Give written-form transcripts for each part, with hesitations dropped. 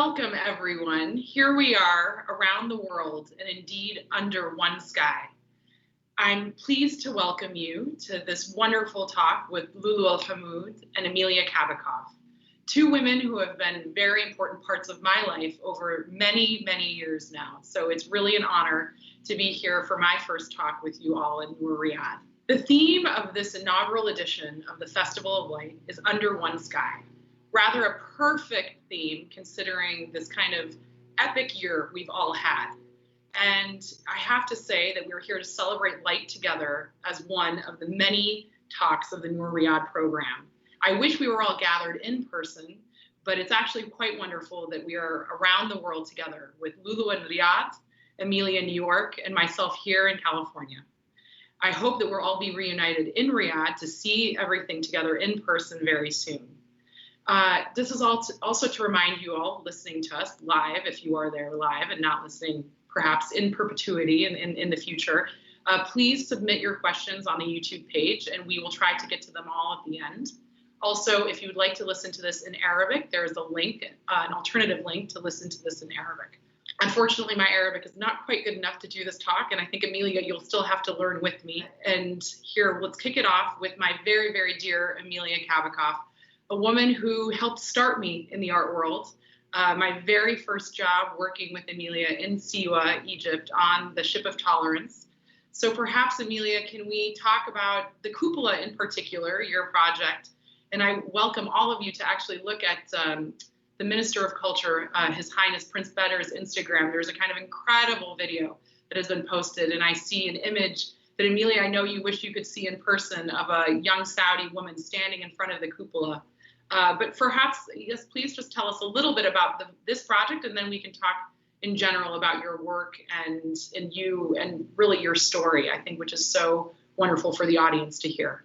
Welcome, everyone. Here we are around the world and indeed under one sky. I'm pleased to welcome you to this wonderful talk with Lولوة and Emilia Kabakov, two women who have been very important parts of my life over many, many years now. So it's really an honor to be here for my first talk with you all in Noor Riyadh. The theme of this inaugural edition of the Festival of Light is Under One Sky. Rather a perfect theme considering this kind of epic year we've all had. And I have to say that we're here to celebrate light together as one of the many talks of the Noor Riyadh program. I wish we were all gathered in person, but it's actually quite wonderful that we are around the world together with Lولوة in Riyadh, Emilia in New York, and myself here in California. I hope that we'll all be reunited in Riyadh to see everything together in person very soon. This is also to remind you all listening to us live, if you are there live and not listening perhaps in perpetuity in the future, please submit your questions on the YouTube page and we will try to get to them all at the end. Also, if you would like to listen to this in Arabic, there is a link, an alternative link to listen to this in Arabic. Unfortunately, my Arabic is not quite good enough to do this talk, and I think, Emilia, you'll still have to learn with me. And here, let's kick it off with my very, very dear Emilia Kabakov, a woman who helped start me in the art world. My very first job working with Emilia in Siwa, Egypt, on the Ship of Tolerance. So perhaps, Emilia, can we talk about the cupola in particular, your project? And I welcome all of you to actually look at the Minister of Culture, His Highness Prince Bedr's Instagram. There's a kind of incredible video that has been posted, and I see an image that, Emilia, I know you wish you could see in person of a young Saudi woman standing in front of the cupola. But perhaps, yes, please just tell us a little bit about this project, and then we can talk in general about your work and you and really your story, I think, which is so wonderful for the audience to hear.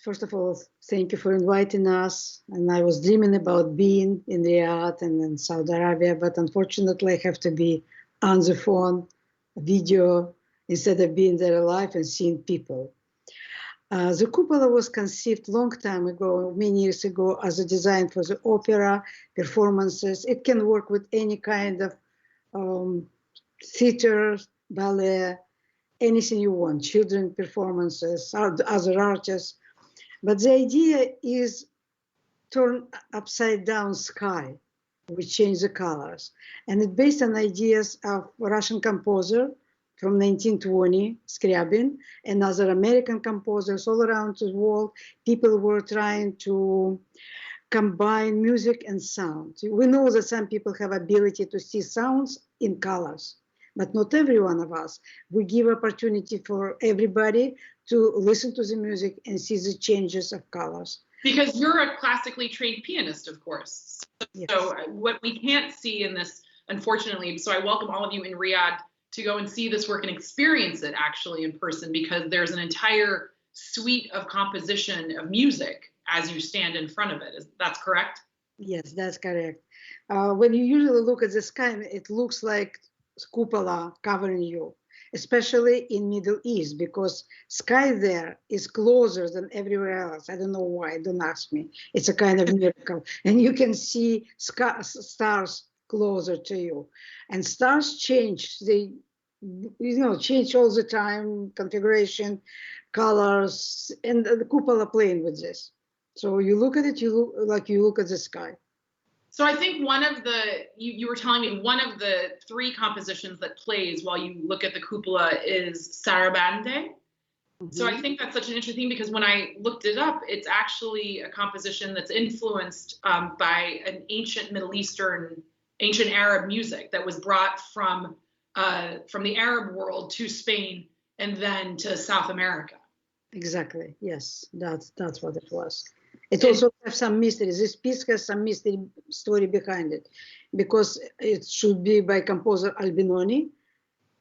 First of all, thank you for inviting us. And I was dreaming about being in Riyadh and in Saudi Arabia, but unfortunately I have to be on the phone, video, instead of being there alive and seeing people. The cupola was conceived long time ago, many years ago, as a design for the opera, performances. It can work with any kind of theater, ballet, anything you want, children performances, other artists. But the idea is turn upside down sky, which change the colors. And it's based on ideas of a Russian composer from 1920, Scriabin, and other American composers all around the world. People were trying to combine music and sound. We know that some people have ability to see sounds in colors, but not every one of us. We give opportunity for everybody to listen to the music and see the changes of colors. Because you're a classically trained pianist, of course. Yes. So what we can't see in this, unfortunately, so I welcome all of you in Riyadh to go and see this work and experience it actually in person, because there's an entire suite of composition of music as you stand in front of it. That's correct? Yes, that's correct. When you usually look at the sky, it looks like cupola covering you, especially in Middle East, because sky there is closer than everywhere else. I don't know why, don't ask me. It's a kind of miracle. And you can see stars closer to you. And stars change, they change all the time, configuration, colors, and the cupola playing with this. So you look at it, you look at the sky. So I think one of the, you were telling me, one of the three compositions that plays while you look at the cupola is Sarabande. Mm-hmm. So I think that's such an interesting thing, because when I looked it up, it's actually a composition that's influenced by an ancient Middle Eastern, ancient Arab music that was brought from the Arab world to Spain and then to South America. Exactly, yes, that's what it was. It also has some mystery. This piece has some mystery story behind it, because it should be by composer Albinoni,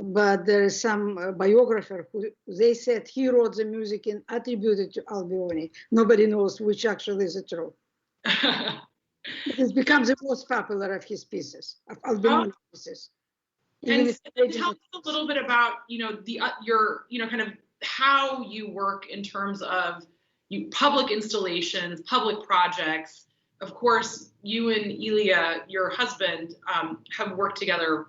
but there is some biographer who they said he wrote the music and attributed to Albinoni. Nobody knows which actually is true. It becomes the most popular of his pieces, of Albinoni pieces. And tell us a little bit about your kind of how you work in terms of public installations, public projects, of course, you and Ilya, your husband, have worked together,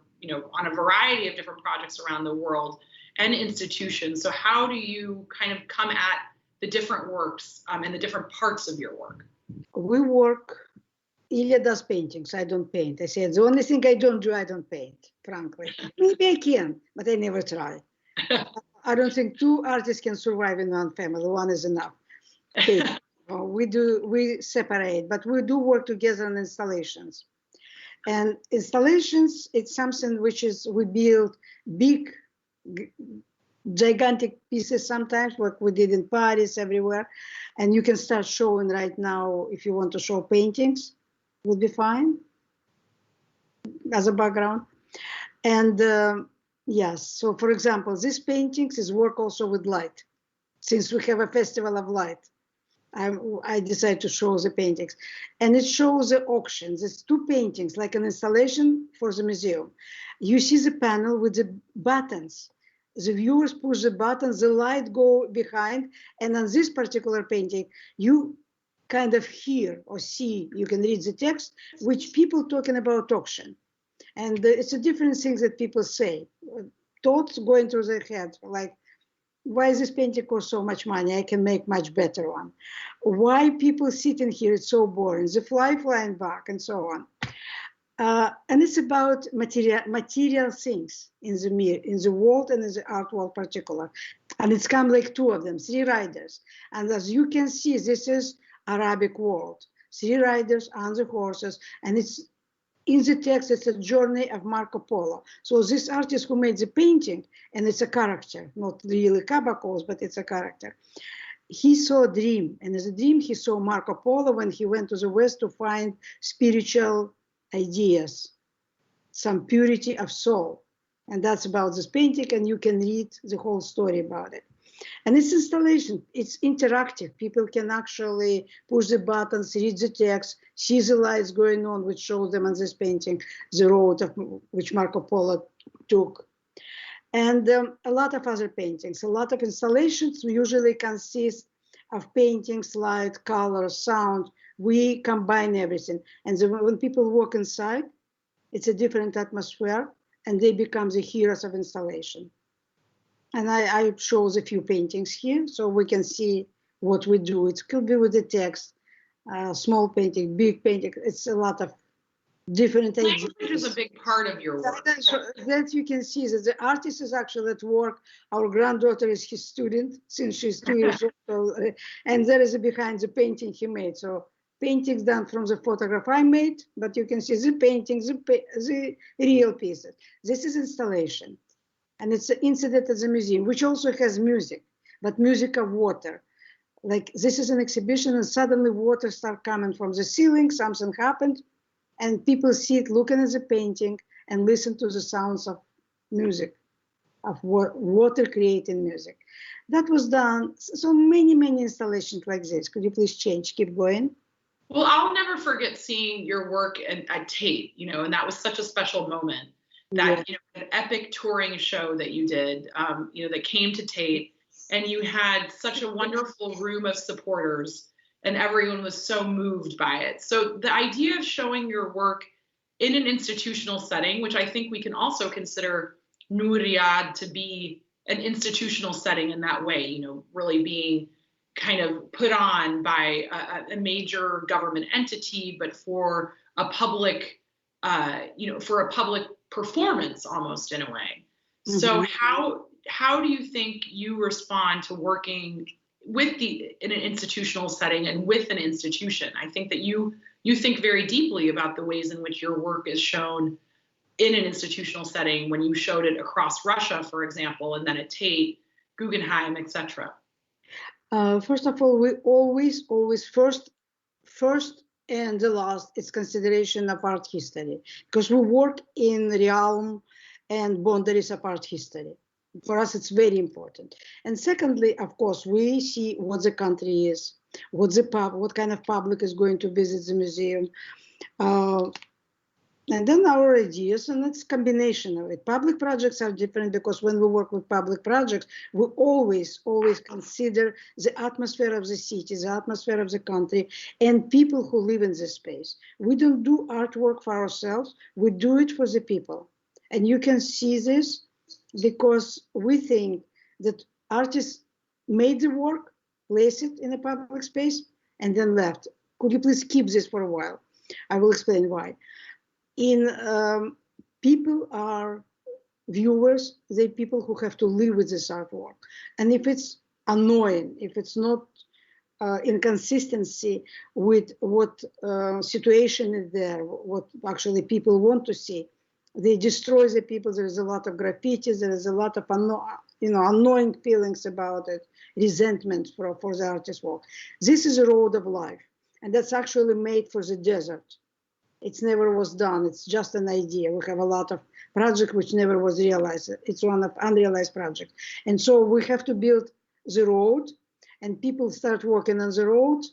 on a variety of different projects around the world and institutions. So how do you kind of come at the different works and the different parts of your work? We work, Ilya does paintings, I don't paint. I said, the only thing I don't do, I don't paint, frankly. Maybe I can, but I never try. I don't think two artists can survive in one family, one is enough. Okay. We separate, but we do work together on installations. And installations, it's something which is, we build big, gigantic pieces sometimes, what we did in Paris, everywhere. And you can start showing right now, if you want to show paintings, would be fine as a background. And yes, so for example, these paintings is work also with light. Since we have a festival of light, I decided to show the paintings. And it shows the auctions. It's two paintings, like an installation for the museum. You see the panel with the buttons. The viewers push the buttons, the light go behind. And on this particular painting, you kind of hear or see, you can read the text, which people talking about auction. And it's a different things that people say. Thoughts going through their head, like, why is this painting cost so much money? I can make much better one. Why people sitting here, it's so boring. The fly flying back and so on. And it's about material things in the world and in the art world particular. And it's come like two of them, three riders. And as you can see, this is Arabic world. Three riders on the horses, and it's in the text, it's a journey of Marco Polo. So this artist who made the painting, and it's a character, not really Kabakov, but it's a character. He saw a dream, and as a dream, he saw Marco Polo when he went to the West to find spiritual ideas, some purity of soul. And that's about this painting, and you can read the whole story about it. And it's installation, it's interactive. People can actually push the buttons, read the text, see the lights going on, which shows them on this painting, the road of which Marco Polo took. And a lot of other paintings. A lot of installations usually consist of paintings, light, color, sound. We combine everything. And when people walk inside, it's a different atmosphere, and they become the heroes of installation. And I shows a few paintings here, so we can see what we do. It could be with the text, small painting, big painting. It's a lot of different ideas. Language is a big part of your work. That you can see that the artist is actually at work. Our granddaughter is his student since she's 2 years old. And there is behind the painting he made. So paintings done from the photograph I made, but you can see the paintings, the real pieces. This is installation. And it's an incident at the museum, which also has music, but music of water. Like this is an exhibition and suddenly water start coming from the ceiling, something happened, and people sit looking at the painting and listen to the sounds of music, of water creating music. That was done, so many installations like this. Could you please keep going? Well, I'll never forget seeing your work at Tate, and that was such a special moment. That an epic touring show that you did, that came to Tate, and you had such a wonderful room of supporters, and everyone was so moved by it. So the idea of showing your work in an institutional setting, which I think we can also consider Noor Riyadh to be an institutional setting in that way, really being kind of put on by a major government entity, but for a public, performance almost in a way. Mm-hmm. So how do you think you respond to working in an institutional setting and with an institution? I think that you think very deeply about the ways in which your work is shown in an institutional setting when you showed it across Russia, for example, and then at Tate, Guggenheim, etc. First of all, we always first and the last, it's consideration of art history, because we work in the realm and boundaries of art history. For us, it's very important. And secondly, of course, we see what the country is, what kind of public is going to visit the museum. And then our ideas, and it's a combination of it. Public projects are different because when we work with public projects, we always consider the atmosphere of the city, the atmosphere of the country, and people who live in this space. We don't do artwork for ourselves, we do it for the people. And you can see this because we think that artists made the work, placed it in a public space, and then left. Could you please keep this for a while? I will explain why. People are viewers, they're people who have to live with this artwork. And if it's annoying, if it's not in consistency with what situation is there, what actually people want to see, they destroy the people. There is a lot of graffiti, there is a lot of annoying feelings about it, resentment for the artist's work. This is a road of life, and that's actually made for the desert. It never was done. It's just an idea. We have a lot of projects which never was realized. It's one of unrealized projects. And so we have to build the road, and people start working on the road.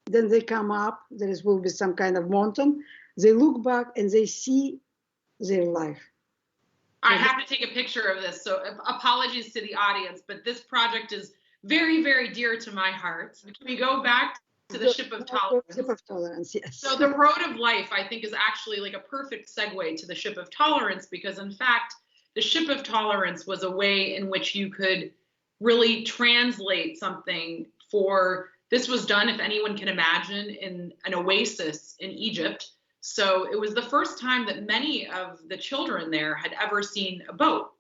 Then they come up. There will be some kind of mountain. They look back and they see their life. I have to take a picture of this. So apologies to the audience, but this project is very, very dear to my heart. Can we go back to the Ship of Tolerance? Ship of Tolerance, yes. So the Road of Life, I think, is actually like a perfect segue to the Ship of Tolerance, because in fact, the Ship of Tolerance was a way in which you could really translate something for, this was done, if anyone can imagine, in an oasis in Egypt. So it was the first time that many of the children there had ever seen a boat,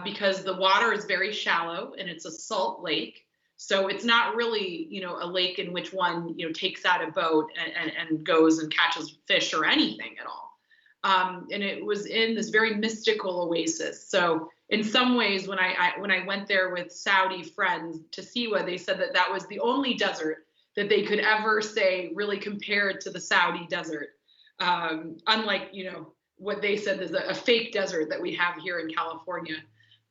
because the water is very shallow and it's a salt lake. So it's not really, a lake in which one, takes out a boat and goes and catches fish or anything at all. And it was in this very mystical oasis. So in some ways, when I went there with Saudi friends to Siwa, they said that that was the only desert that they could ever say really compared to the Saudi desert. Unlike, what they said is a fake desert that we have here in California.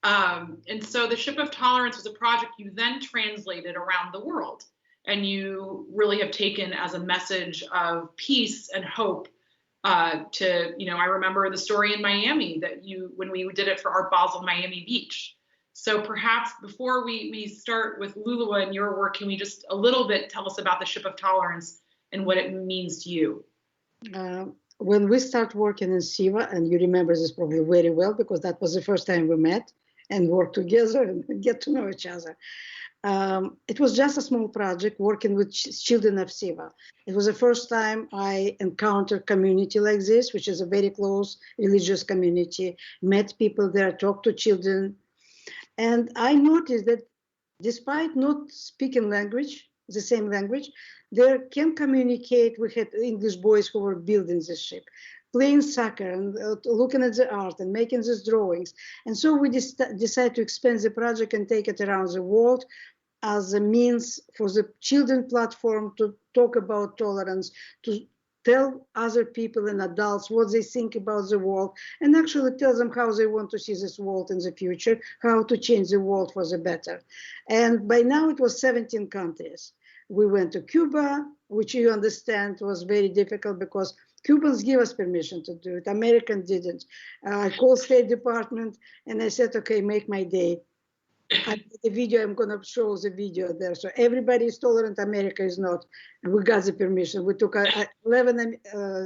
And so the Ship of Tolerance was a project you then translated around the world, and you really have taken as a message of peace and hope to, I remember the story in Miami that when we did it for Art Basel Miami Beach. So perhaps before we start with Lولوة and your work, can we just a little bit tell us about the Ship of Tolerance and what it means to you? When we start working in Siwa, and you remember this probably very well because that was the first time we met and worked together and get to know each other. It was just a small project working with children of Siwa. It was the first time I encountered community like this, which is a very close religious community, met people there, talked to children. And I noticed that despite not speaking language, the same language, they can communicate. We had English boys who were building this ship, playing soccer and looking at the art and making these drawings. And so we decided to expand the project and take it around the world as a means for the children platform to talk about tolerance, to tell other people and adults what they think about the world, and actually tell them how they want to see this world in the future, how to change the world for the better. And by now it was 17 countries. We went to Cuba, which you understand was very difficult because Cubans give us permission to do it. Americans didn't. I called State Department and I said, okay, make my day. I did the video, I'm gonna show the video there. So everybody is tolerant, America is not. And we got the permission. We took 11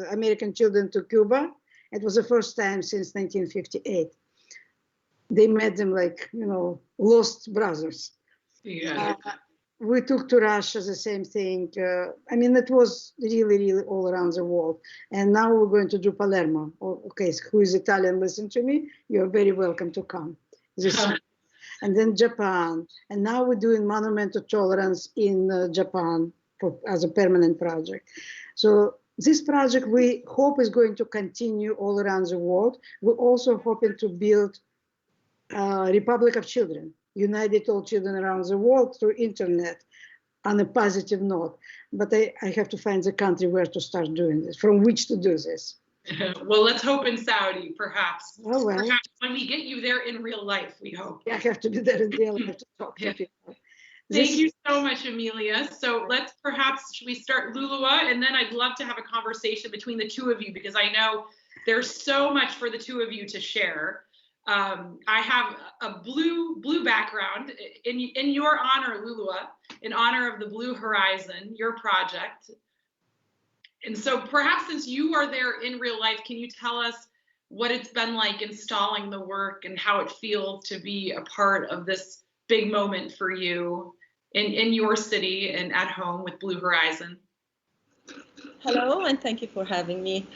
American children to Cuba. It was the first time since 1958. They met them like, lost brothers. Yeah. We took to Russia, the same thing. It was really, really all around the world. And now we're going to do Palermo. Okay, who is Italian, listen to me. You're very welcome to come. And then Japan. And now we're doing Monument to Tolerance in Japan as a permanent project. So this project we hope is going to continue all around the world. We're also hoping to build a Republic of Children, united all children around the world through internet on a positive note. But I have to find the country where to start doing this, from which to do this. Well, let's hope in Saudi, perhaps. Oh, well. Perhaps when we get you there in real life, we hope. Yeah, I have to be there in real life to talk to people. Thank you so much, Emilia. So let's should we start Lولوة, and then I'd love to have a conversation between the two of you, because I know There's so much for the two of you to share. I have a blue background in your honor, Lولوة, in honor of the Blue Horizon, your project. And so perhaps since you are there in real life, can you tell us what it's been like installing the work and how it feels to be a part of this big moment for you in your city and at home with Blue Horizon? Hello, and thank you for having me.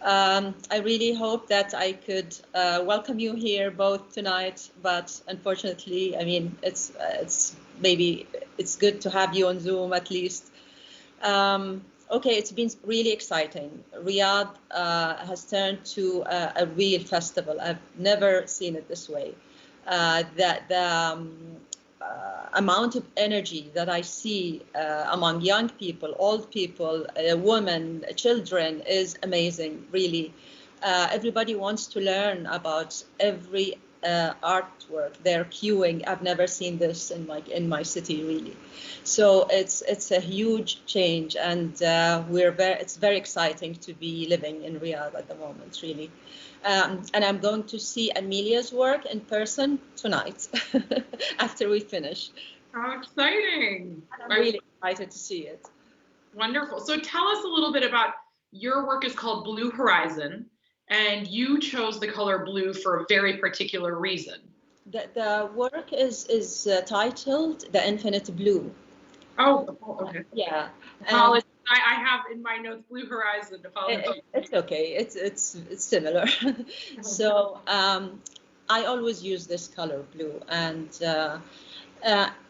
I really hope that I could welcome you here both tonight, but unfortunately, I mean, it's maybe it's good to have you on Zoom at least. Okay, it's been really exciting. Riyadh has turned to a real festival. I've never seen it this way. The amount of energy that I see among young people, old people, women, children is amazing, really. Everybody wants to learn about every artwork. They're queuing. I've never seen this in my city, really. So it's a huge change, and it's very exciting to be living in Riyadh at the moment, really. And I'm going to see Emilia's work in person tonight after we finish. How exciting! I'm really excited to see it. Wonderful. So tell us a little bit about your work. Is called Blue Horizon, and you chose the color blue for a very particular reason. The work is titled The Infinite Blue. Oh, okay. Yeah. I have in my notes Blue Horizon. It's okay. It's similar. So I always use this color blue, and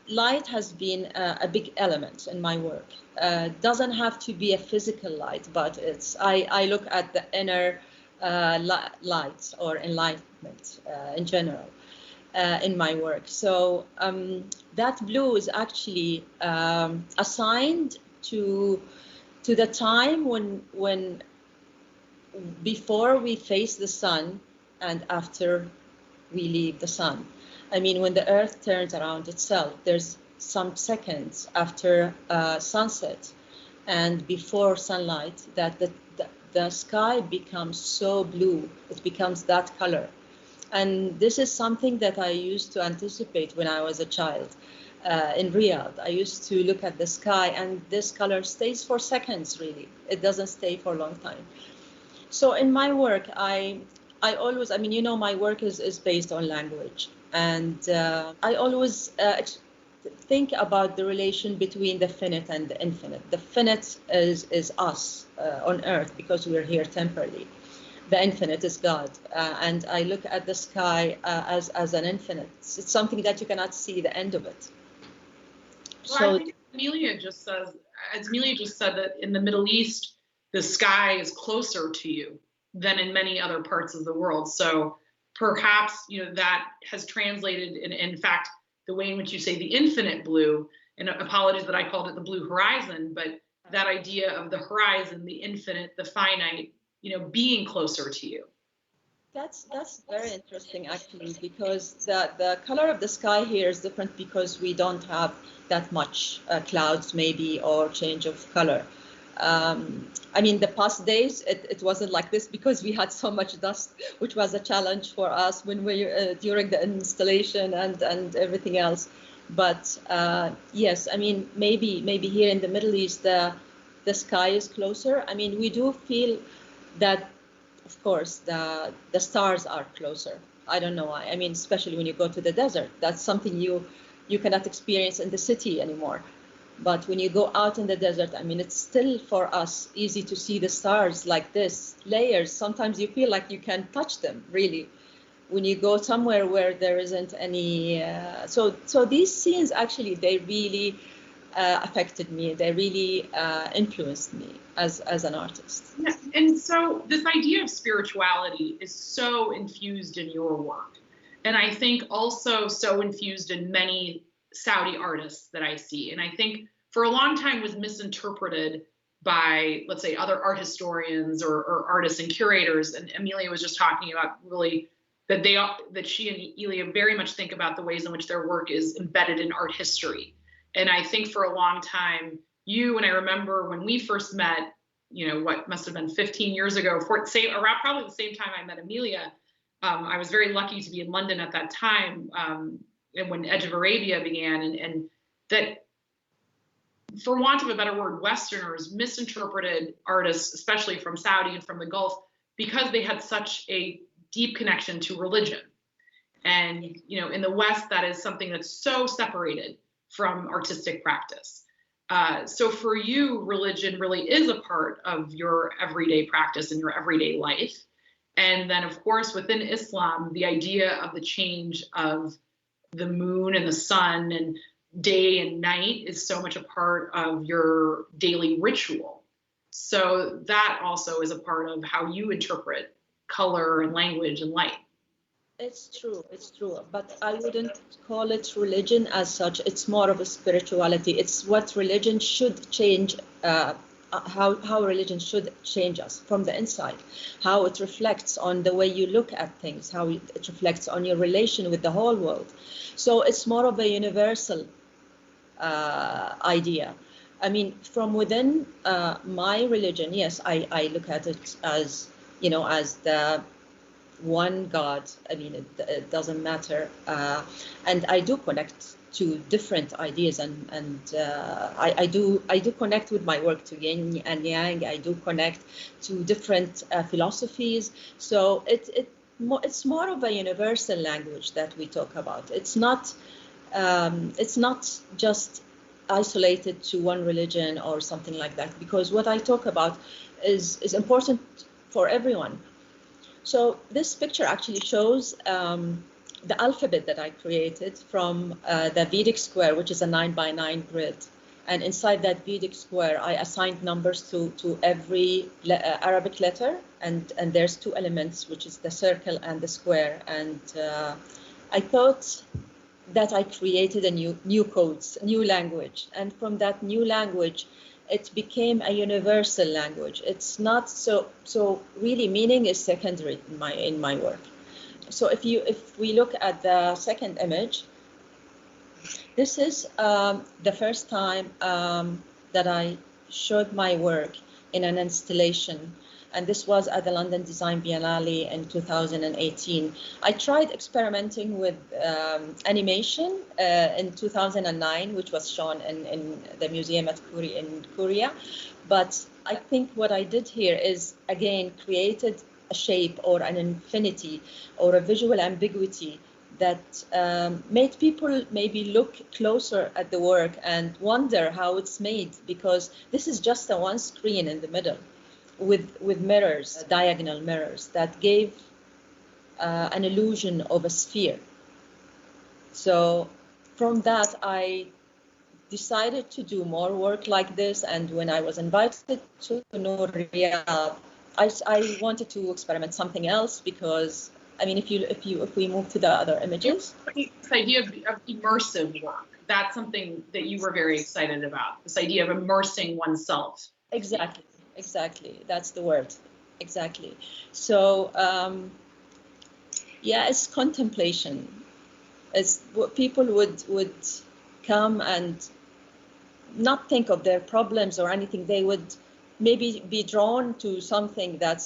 light has been a big element in my work. Doesn't have to be a physical light, but I look at the inner light or enlightenment in general in my work. So that blue is actually assigned to the time when before we face the sun and after we leave the sun. I mean, when the earth turns around itself, there's some seconds after sunset and before sunlight that the sky becomes so blue, it becomes that color. And this is something that I used to anticipate when I was a child. In Riyadh, I used to look at the sky, and this color stays for seconds, really. It doesn't stay for a long time. So in my work, I always, I mean, you know, my work is based on language. And I always think about the relation between the finite and the infinite. The finite is us on earth because we're here temporarily. The infinite is God, and I look at the sky as an infinite. It's something that you cannot see the end of it. Well, so I think Emilia just said that in the Middle East, the sky is closer to you than in many other parts of the world. So perhaps, you know, that has translated in fact, the way in which you say the infinite blue, and apologies that I called it the Blue Horizon, but that idea of the horizon, the infinite, the finite, you know, being closer to you. That's very interesting, actually, because the color of the sky here is different because we don't have that much clouds, maybe, or change of color. I mean, the past days, it wasn't like this because we had so much dust, which was a challenge for us when we during the installation and everything else. But yes, I mean, maybe here in the Middle East, the sky is closer. I mean, we do feel that, of course, the stars are closer. I don't know why. I mean, especially when you go to the desert, that's something you cannot experience in the city anymore. But when you go out in the desert, I mean, it's still for us easy to see the stars like this, layers. Sometimes you feel like you can touch them, really. When you go somewhere where there isn't any, so these scenes actually, they really affected me. They really influenced me as an artist. Yeah. And so this idea of spirituality is so infused in your work. And I think also so infused in many Saudi artists that I see. And I think for a long time was misinterpreted by, let's say, other art historians or artists and curators. And Emilia was just talking about really that she and Ilya very much think about the ways in which their work is embedded in art history. And I think for a long time, you, and I remember when we first met, what must have been 15 years ago, around probably the same time I met Emilia. I was very lucky to be in London at that time, and when Edge of Arabia began, and that, for want of a better word, Westerners misinterpreted artists, especially from Saudi and from the Gulf, because they had such a deep connection to religion. And, in the West, that is something that's so separated from artistic practice. So for you, religion really is a part of your everyday practice and your everyday life. And then, of course, within Islam, the idea of the change of the moon and the sun and day and night is so much a part of your daily ritual. So that also is a part of how you interpret color and language and light. It's true, but I wouldn't call it religion as such. It's more of a spirituality. It's what religion should change, how religion should change us from the inside, how it reflects on the way you look at things, how it reflects on your relation with the whole world. So it's more of a universal idea. I mean, from within my religion, yes, I look at it as, as the one God. I mean, it doesn't matter, and I do connect to different ideas, and I do connect with my work to yin and yang. I do connect to different philosophies. So it's more of a universal language that we talk about. It's not just isolated to one religion or something like that, because what I talk about is important for everyone. So this picture actually shows the alphabet that I created from the Vedic square, which is a 9x9 grid. And inside that Vedic square, I assigned numbers to every Arabic letter. And there's two elements, which is the circle and the square. And I thought that I created a new codes, a new language. And from that new language, it became a universal language. It's not so really meaning is secondary in my work. So if we look at the second image, this is the first time that I showed my work in an installation, and this was at the London Design Biennale in 2018. I tried experimenting with animation in 2009, which was shown in the museum in Korea. But I think what I did here is, again, created a shape or an infinity or a visual ambiguity that made people maybe look closer at the work and wonder how it's made, because this is just a one screen in the middle with mirrors, diagonal mirrors, that gave an illusion of a sphere. So from that, I decided to do more work like this. And when I was invited to Noor Riyadh, I wanted to experiment something else, because I mean, if we move to the other images, this idea of immersive work, that's something that you were very excited about. This idea of immersing oneself. Exactly. That's the word. Exactly. So yeah, it's contemplation. It's what people would come and not think of their problems or anything. They would maybe be drawn to something that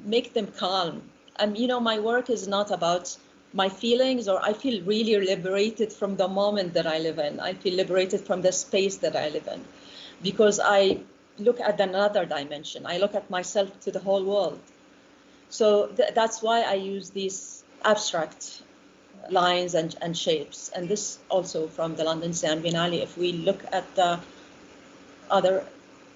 make them calm. And my work is not about my feelings, or I feel really liberated from the moment that I live in. I feel liberated from the space that I live in, because I look at another dimension. I look at myself to the whole world. So that's why I use these abstract lines and shapes. And this also from the London Design Biennale. If we look at the other.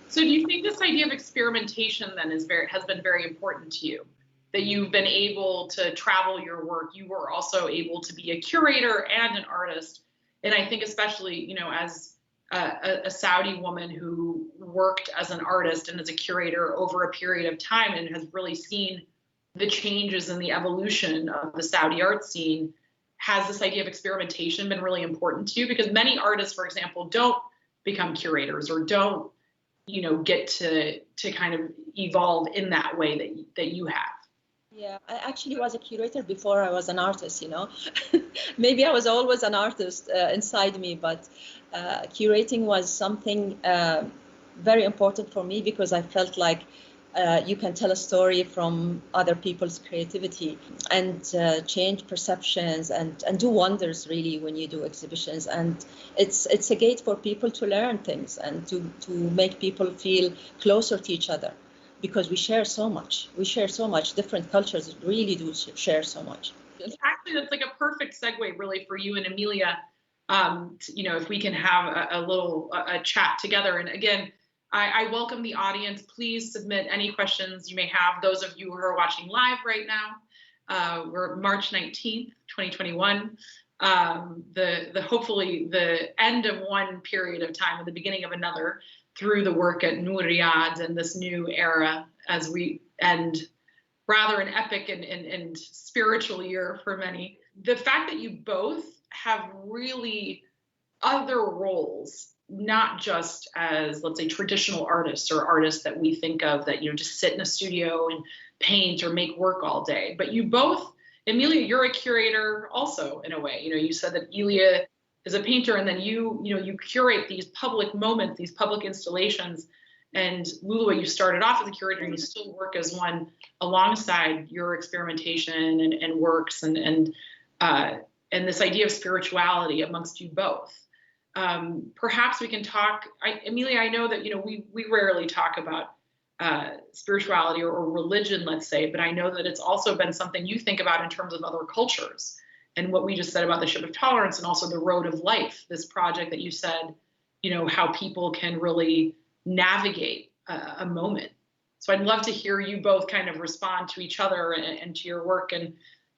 So do you think this idea of experimentation then has been very important to you? That you've been able to travel your work, you were also able to be a curator and an artist. And I think especially, as a Saudi woman who worked as an artist and as a curator over a period of time and has really seen the changes and the evolution of the Saudi art scene, has this idea of experimentation been really important to you? Because many artists, for example, don't become curators or don't, get to kind of evolve in that way that you have. Yeah, I actually was a curator before I was an artist, Maybe I was always an artist inside me, but curating was something very important for me because I felt like you can tell a story from other people's creativity and change perceptions and do wonders really when you do exhibitions. And it's a gate for people to learn things and to make people feel closer to each other, because we share so much. We share so much. Different cultures really do share so much. Actually, that's like a perfect segue really for you and Emilia. If we can have a little chat together. And again, I welcome the audience. Please submit any questions you may have. Those of you who are watching live right now, we're March 19th, 2021. Hopefully the end of one period of time and the beginning of another through the work at Noor Riyadh and this new era as we end rather an epic and spiritual year for many. The fact that you both have really other roles, not just as, let's say, traditional artists or artists that we think of that, just sit in a studio and paint or make work all day. But you both, Emilia, you're a curator also in a way. You said that Ilya is a painter, and then you curate these public moments, these public installations. And Lولوة, you started off as a curator and you still work as one alongside your experimentation and works and this idea of spirituality amongst you both. Perhaps we can talk, Emilia, I know that, we rarely talk about spirituality or religion, let's say, but I know that it's also been something you think about in terms of other cultures and what we just said about the ship of tolerance and also the road of life, this project that you said, how people can really navigate a moment. So I'd love to hear you both kind of respond to each other and to your work. And,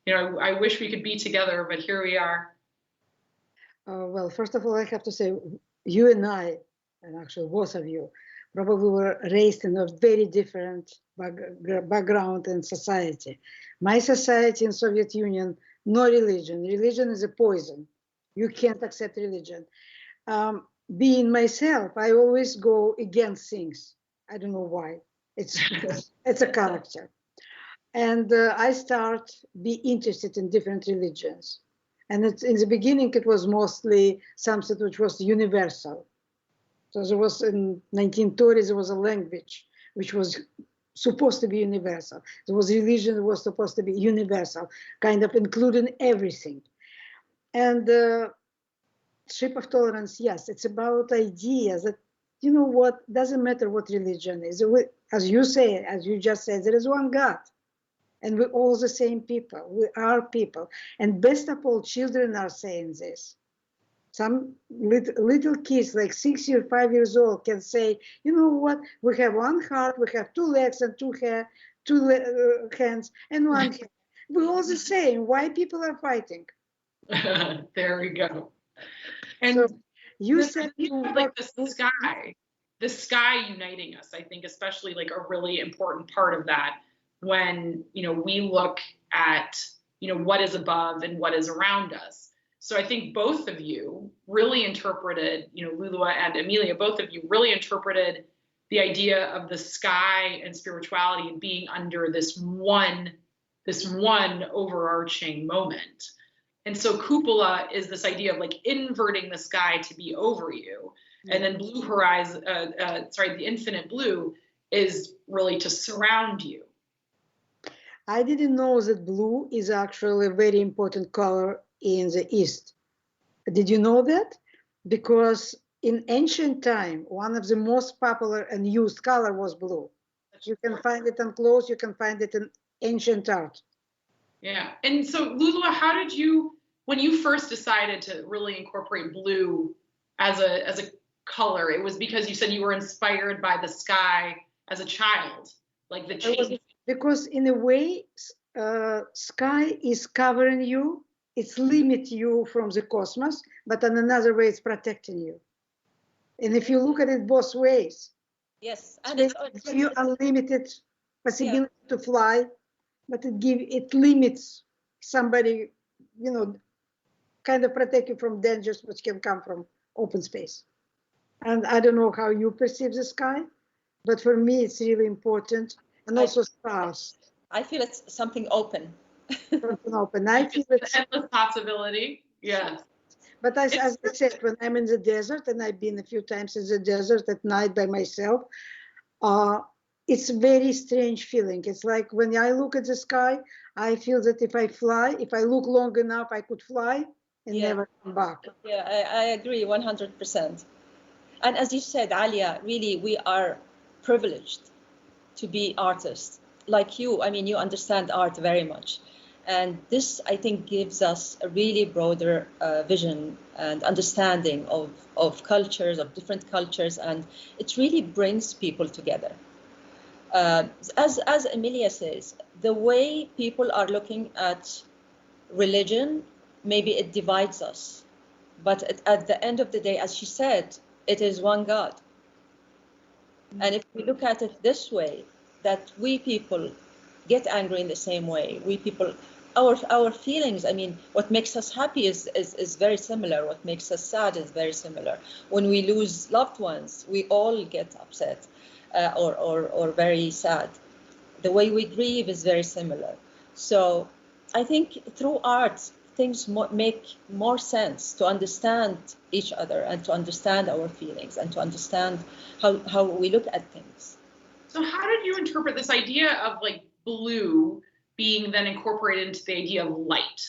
I wish we could be together, but here we are. Well, first of all, I have to say, you and I, and actually both of you, probably were raised in a very different background and society. My society in Soviet Union, no religion. Religion is a poison. You can't accept religion. Being myself, I always go against things. I don't know why. It's a character. And I start be interested in different religions. And in the beginning, it was mostly something which was universal. So there was in 1930s, there was a language which was supposed to be universal. There was religion that was supposed to be universal, kind of including everything. And ship of tolerance, yes, it's about ideas that, what, doesn't matter what religion is. As you say, as you just said, there is one God. And we're all the same people. We are people. And best of all, children are saying this. Some little kids, like 6 or 5 years old, can say, you know what? We have one heart, we have 2 legs and 2 hands and 1 hand. We're all the same. Why people are fighting? There we go. And so you said like the sky uniting us, I think, especially like a really important part of that. When, we look at, what is above and what is around us. So I think both of you really interpreted, Lولوة and Emilia, both of you really interpreted the idea of the sky and spirituality and being under this one overarching moment. And so cupola is this idea of like inverting the sky to be over you. And then blue horizon, the infinite blue is really to surround you. I didn't know that blue is actually a very important color in the East. Did you know that? Because in ancient time, one of the most popular and used color was blue. You can find it in clothes, you can find it in ancient art. Yeah, and so Lولوة, how did you, when you first decided to really incorporate blue as a color, it was because you said you were inspired by the sky as a child, like the change. Because in a way, sky is covering you, it's limit you from the cosmos, but in another way, it's protecting you. And if you look at it both ways, yes, and it gives you unlimited possibility to fly, but it limits somebody, kind of protect you from dangers which can come from open space. And I don't know how you perceive the sky, but for me, it's really important. And also stars. I feel it's something open. Something open. I feel it's endless possibility. Yes. But as I said, when I'm in the desert, and I've been a few times in the desert at night by myself, it's a very strange feeling. It's like when I look at the sky, I feel that if I fly, if I look long enough, I could fly and never come back. Yeah, I agree 100%. And as you said, Alia, really, we are privileged to be artists. Like you, I mean, you understand art very much. And this, I think, gives us a really broader vision and understanding of cultures, of different cultures, and it really brings people together. As Emilia says, the way people are looking at religion, maybe it divides us. But at the end of the day, as she said, it is one God. And if we look at it this way, that we people get angry in the same way, we people, our feelings, I mean, what makes us happy is very similar. What makes us sad is very similar. When we lose loved ones, we all get upset or very sad. The way we grieve is very similar. So I think through art, things make more sense to understand each other and to understand our feelings and to understand how we look at things. So how did you interpret this idea of like blue being then incorporated into the idea of light?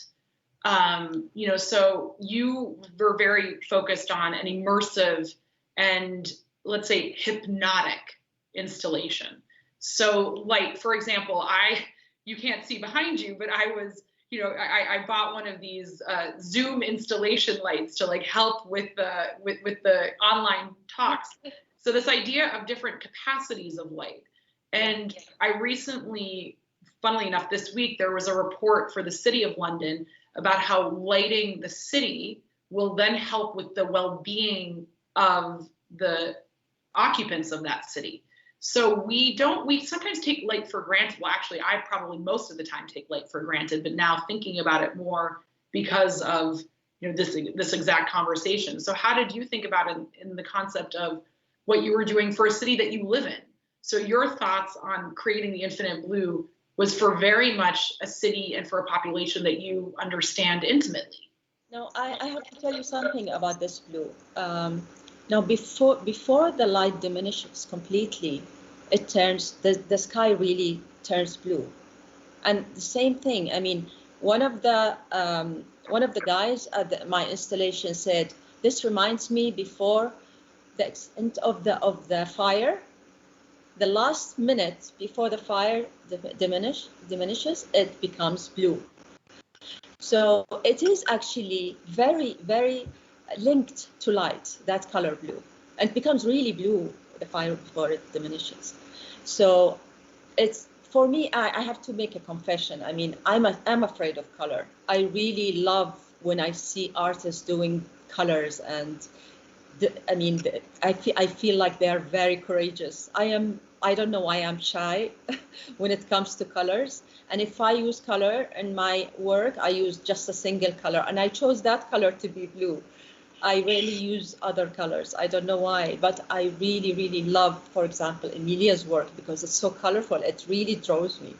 You know, so you were very focused on an immersive and, let's say, hypnotic installation. So light, for example, you can't see behind you, but I was, you know, I bought one of these Zoom installation lights to like help with the online talks. So this idea of different capacities of light. And I recently, funnily enough, this week, there was a report for the City of London about how lighting the city will then help with the well-being of the occupants of that city. So we sometimes take light for granted. Well, actually, I probably most of the time take light for granted, but now thinking about it more because of, you know, this exact conversation. So how did you think about it in the concept of what you were doing for a city that you live in? So your thoughts on creating the infinite blue was for very much a city and for a population that you understand intimately. Now, I have to tell you something about this blue. Now, before the light diminishes completely, it turns, the sky really turns blue. And the same thing, I mean, one of the guys at my installation said, this reminds me before the end of the fire, the last minute before the fire diminishes, it becomes blue. So it is actually very, very linked to light, that color blue, and it becomes really blue, the fire before it diminishes. So it's, for me, I have to make a confession. I mean, I'm afraid of color. I really love when I see artists doing colors, and I feel like they are very courageous. I don't know why I'm shy when it comes to colors. And if I use color in my work, I use just a single color. And I chose that color to be blue. I rarely use other colors. I don't know why, but I really, really love, for example, Emilia's work because it's so colorful. It really draws me.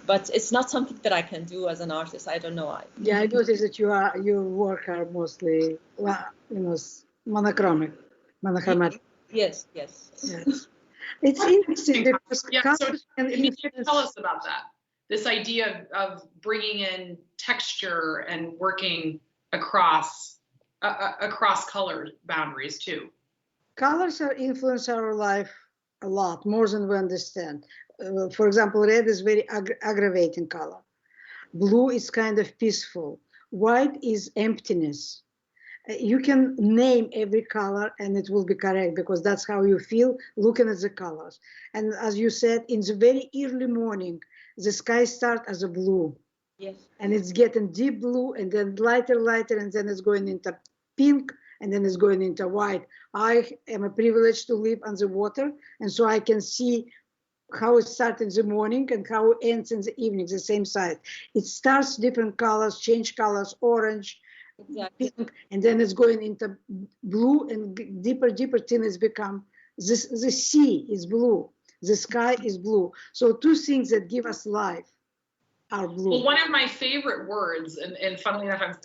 But it's not something that I can do as an artist. I don't know why. Yeah, I noticed that your work are mostly, well, you know, monochromatic. Yes. It's interesting because so can you tell us about that? This idea of bringing in texture and working across color boundaries too. Colors influence our life a lot, more than we understand. For example, red is very aggravating color. Blue is kind of peaceful. White is emptiness. You can name every color and it will be correct because that's how you feel looking at the colors. And as you said, in the very early morning, the sky starts as a blue. Yes. And it's getting deep blue and then lighter, and then it's going into pink and then it's going into white. I am privileged to live on the water, and so I can see how it starts in the morning and how it ends in the evening, the same side. It starts different colors, change colors, orange, exactly. Pink, and then it's going into blue and deeper till it's become, the sea is blue, the sky is blue. So two things that give us life are blue. Well, one of my favorite words, and funnily enough, I'm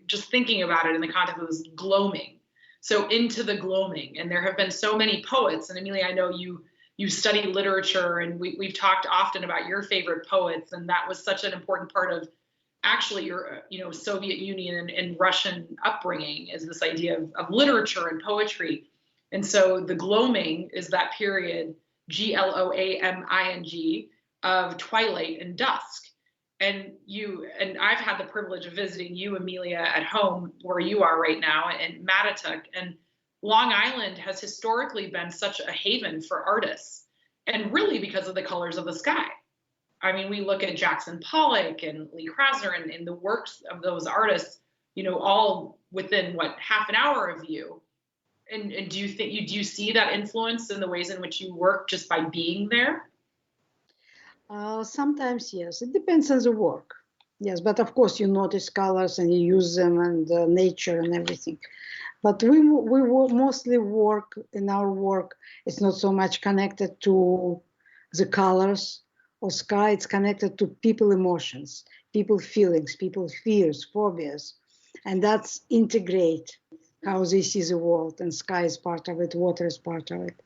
just thinking about it in the context of this gloaming. So into the gloaming, and there have been so many poets. And Emilia, I know you study literature, and we've talked often about your favorite poets, and that was such an important part of actually your Soviet Union and Russian upbringing, is this idea of literature and poetry. And so the gloaming is that period, gloaming, of twilight and dusk. And I've had the privilege of visiting you, Emilia, at home where you are right now in Matatuk. And Long Island has historically been such a haven for artists, and really because of the colors of the sky. I mean, we look at Jackson Pollock and Lee Krasner and the works of those artists, all within half an hour of you. And do you see that influence in the ways in which you work just by being there? Sometimes, yes. It depends on the work. Yes, but of course you notice colors and you use them, and nature and everything. But we mostly work in our work. It's not so much connected to the colors or sky. It's connected to people emotions, people feelings, people fears, phobias, and that's integrate how they see the world. And sky is part of it, water is part of it,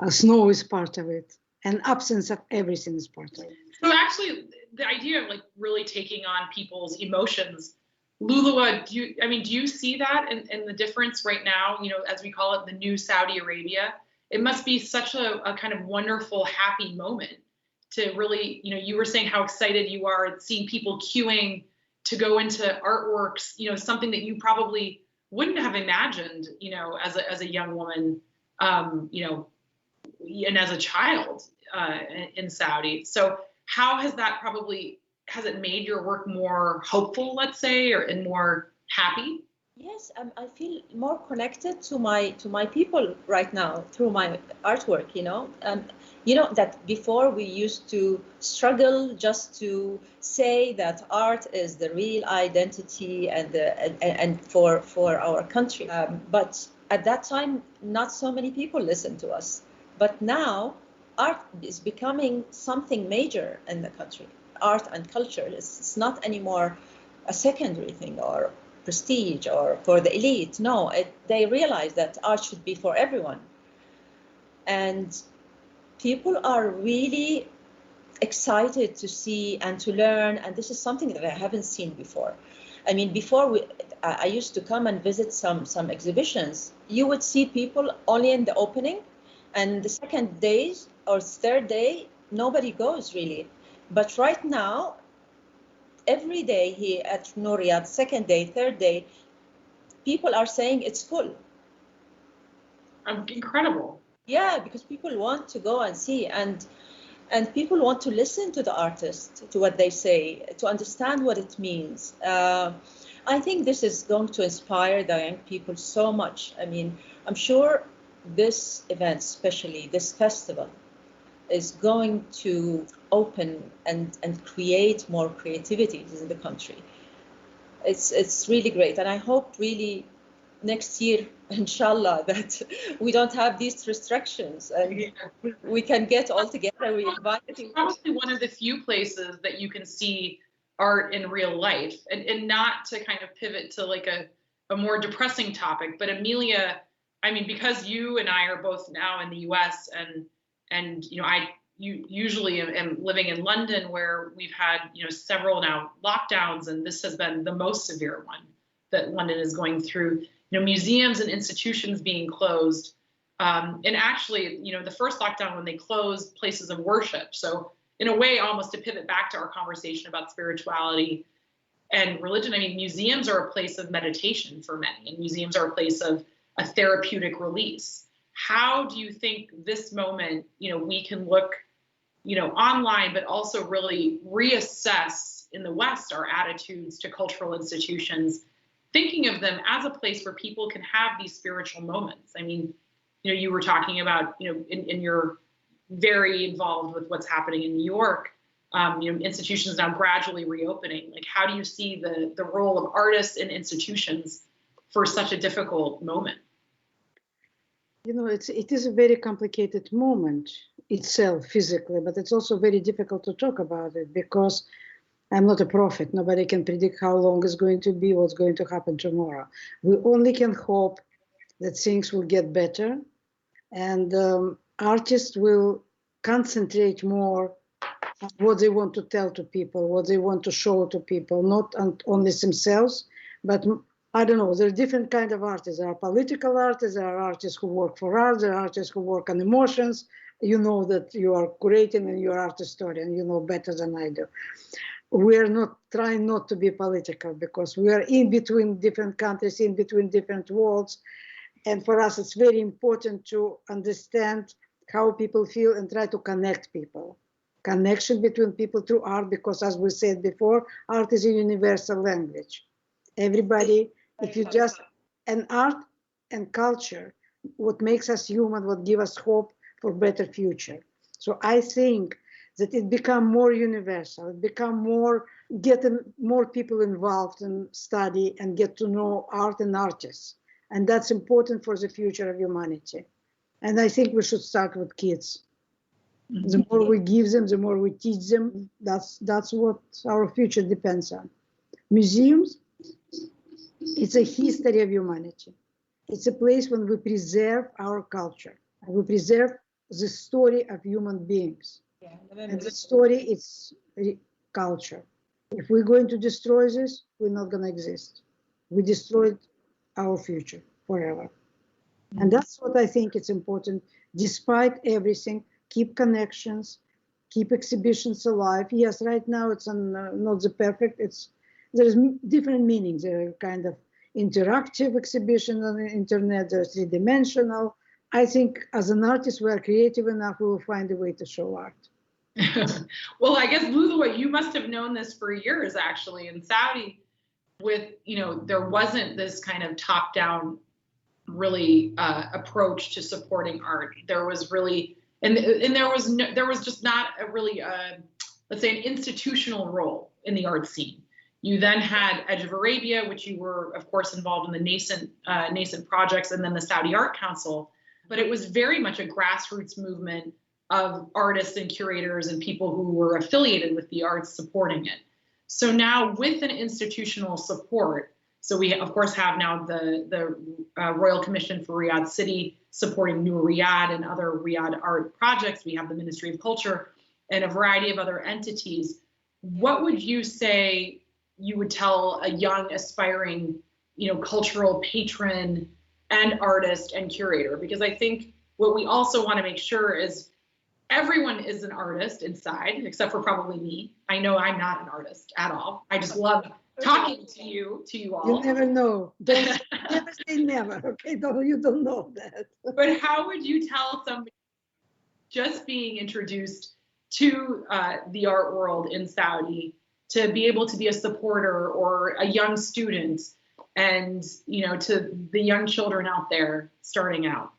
snow is part of it, and absence of everything is part of it. So actually, the idea of really taking on people's emotions. Lولوة, do you see that in the difference right now, as we call it, the new Saudi Arabia? It must be such a kind of wonderful, happy moment to really, you were saying how excited you are seeing people queuing to go into artworks, something that you probably wouldn't have imagined, as a young woman, and as a child in Saudi. So how has that has it made your work more hopeful, let's say, and more happy? Yes, I feel more connected to my people right now through my artwork. That before we used to struggle just to say that art is the real identity and for our country. But at that time, not so many people listened to us. But now, art is becoming something major in the country. Art and culture it's not anymore a secondary thing or prestige or for the elite. No, they realize that art should be for everyone. And people are really excited to see and to learn. And this is something that I haven't seen before. I mean, before I used to come and visit some exhibitions. You would see people only in the opening, and the second day or third day, nobody goes really. But right now, every day here at Noor Riyadh, second day, third day, people are saying it's full. Incredible. Yeah, because people want to go and see, and people want to listen to the artist, to what they say, to understand what it means. I think this is going to inspire the young people so much. I mean, I'm sure this event, especially this festival, is going to open and create more creativity in the country. It's really great, and I hope really next year, inshallah, that we don't have these restrictions and we can get all together. We invite it's probably one of the few places that you can see art in real life, and not to kind of pivot to like a more depressing topic, but Emilia, I mean, because you and I are both now in the US and I usually am living in London, where we've had several now lockdowns, and this has been the most severe one that London is going through. Museums and institutions being closed, and actually the first lockdown when they closed places of worship. So in a way, almost to pivot back to our conversation about spirituality and religion, I mean, museums are a place of meditation for many, and museums are a place of a therapeutic release. How do you think this moment, we can look, online, but also really reassess in the West our attitudes to cultural institutions, thinking of them as a place where people can have these spiritual moments? I mean, you were talking about, in you're very involved with what's happening in New York, institutions now gradually reopening. Like, how do you see the role of artists and institutions for such a difficult moment? It is a very complicated moment. itself physically, but it's also very difficult to talk about it because I'm not a prophet. Nobody can predict how long it's going to be, what's going to happen tomorrow. We only can hope that things will get better, and artists will concentrate more on what they want to tell to people, what they want to show to people, not only themselves, but I don't know, there are different kinds of artists. There are political artists, there are artists who work for art, there are artists who work on emotions. You know that you are curating and you are art historian, you know better than I do. We are not trying not to be political because we are in between different countries, in between different worlds. And for us, it's very important to understand how people feel and try to connect people. Connection between people through art, because as we said before, art is a universal language. Everybody, if you just, and art and culture, what makes us human, what gives us hope for better future. So I think that it become more universal, it become more, getting more people involved in study and get to know art and artists. And that's important for the future of humanity. And I think we should start with kids. The more we give them, the more we teach them, that's what our future depends on. Museums, it's a history of humanity. It's a place when we preserve our culture. We preserve the story of human beings. Yeah, and the story is culture. If we're going to destroy this, we're not going to exist. We destroyed our future forever. And that's what I think is important. Despite everything, keep connections, keep exhibitions alive. Yes, right now it's not the perfect. There's different meanings. There are kind of interactive exhibitions on the internet. They're three-dimensional. I think as an artist, we are creative enough. We will find a way to show art. Well, I guess Lولوة, you must have known this for years, actually. In Saudi, there wasn't this kind of top-down, really approach to supporting art. There was really, and there was just not a really, let's say, an institutional role in the art scene. You then had Edge of Arabia, which you were, of course, involved in the nascent projects, and then the Saudi Art Council. But it was very much a grassroots movement of artists and curators and people who were affiliated with the arts supporting it. So now with an institutional support, so we of course have now the Royal Commission for Riyadh City supporting Noor Riyadh and other Riyadh art projects. We have the Ministry of Culture and a variety of other entities. What would you say you would tell a young aspiring, cultural patron and artist and curator? Because I think what we also want to make sure is everyone is an artist inside, except for probably me. I know I'm not an artist at all. I just love talking to you all. You never know. Never say never, okay? You don't know that. But how would you tell somebody just being introduced to the art world in Saudi to be able to be a supporter or a young student and, to the young children out there starting out?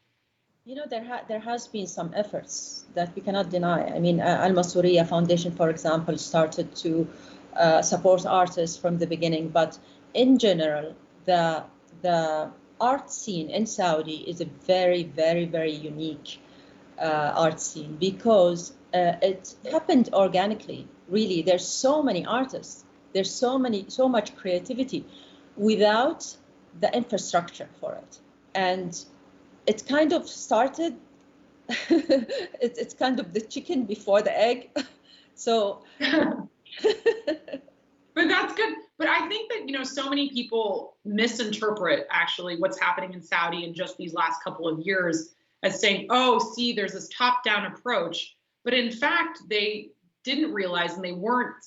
There has been some efforts that we cannot deny. I mean, Al-Masuriya Foundation, for example, started to support artists from the beginning. But in general, the art scene in Saudi is a very, very, very unique art scene because it happened organically. Really, there's so many artists. There's so much creativity without the infrastructure for it. And it kind of started, it's kind of the chicken before the egg. So. But that's good. But I think that, so many people misinterpret actually what's happening in Saudi in just these last couple of years as saying, oh, see, there's this top-down approach. But in fact, they didn't realize and they weren't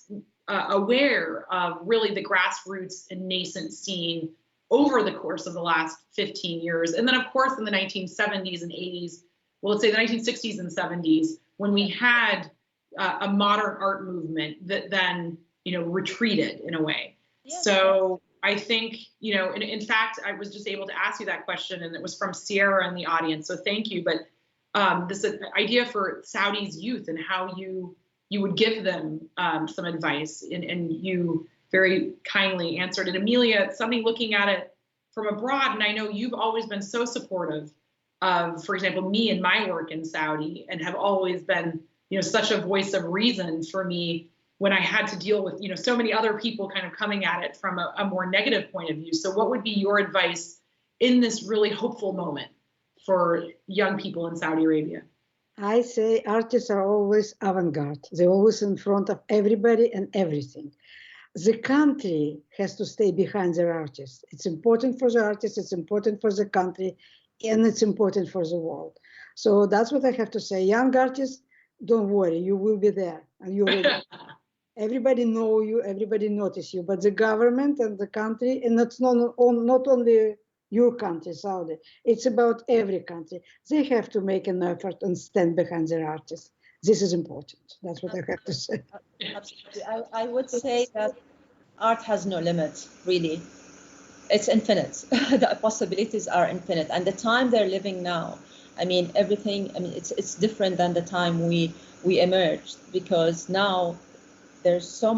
aware of really the grassroots and nascent scene over the course of the last 15 years. And then, of course, in the 1970s and 80s, well, let's say the 1960s and 70s, when we had a modern art movement that then, retreated in a way. Yes. So I think, in fact, I was just able to ask you that question, and it was from Sierra in the audience. So thank you. But this idea for Saudi's youth and how you would give them some advice, and you very kindly answered it. Emilia, somebody looking at it from abroad, and I know you've always been so supportive of, for example, me and my work in Saudi, and have always been, such a voice of reason for me when I had to deal with, so many other people kind of coming at it from a more negative point of view. So what would be your advice in this really hopeful moment for young people in Saudi Arabia? I say artists are always avant-garde. They're always in front of everybody and everything. The country has to stay behind their artists. It's important for the artists, it's important for the country, and it's important for the world. So that's what I have to say. Young artists, don't worry, you will be there. And you already, everybody know you, everybody notice you, but the government and the country, and it's not only your country, Saudi, it's about every country. They have to make an effort and stand behind their artists. This is important. That's what I have to say. Absolutely. I would say that art has no limit, really. It's infinite. The possibilities are infinite. And the time they're living now, it's different than the time we emerged, because now there's so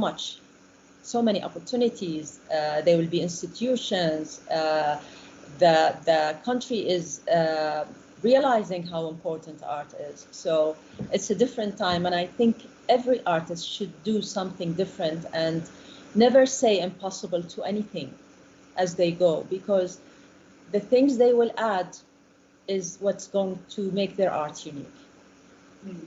many opportunities. There will be institutions. The country is realizing how important art is. So it's a different time, and I think every artist should do something different and never say impossible to anything as they go, because the things they will add is what's going to make their art unique.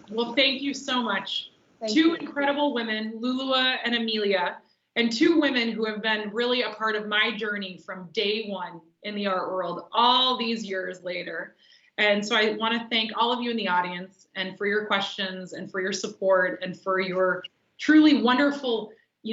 Well, thank you so much. Thank Two you. incredible women, Lولوة and Emilia, and two women who have been really a part of my journey from day one in the art world, all these years later. And so I want to thank all of you in the audience, and for your questions, and for your support, and for your truly wonderful,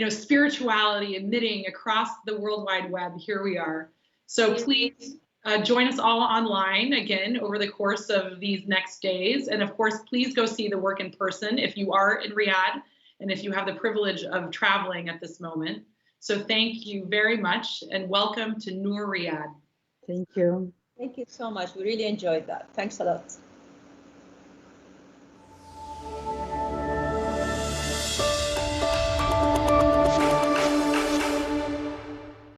spirituality emitting across the World Wide Web. Here we are. So please join us all online again over the course of these next days. And of course, please go see the work in person if you are in Riyadh, and if you have the privilege of traveling at this moment. So thank you very much, and welcome to Noor Riyadh. Thank you. Thank you so much. We really enjoyed that. Thanks a lot.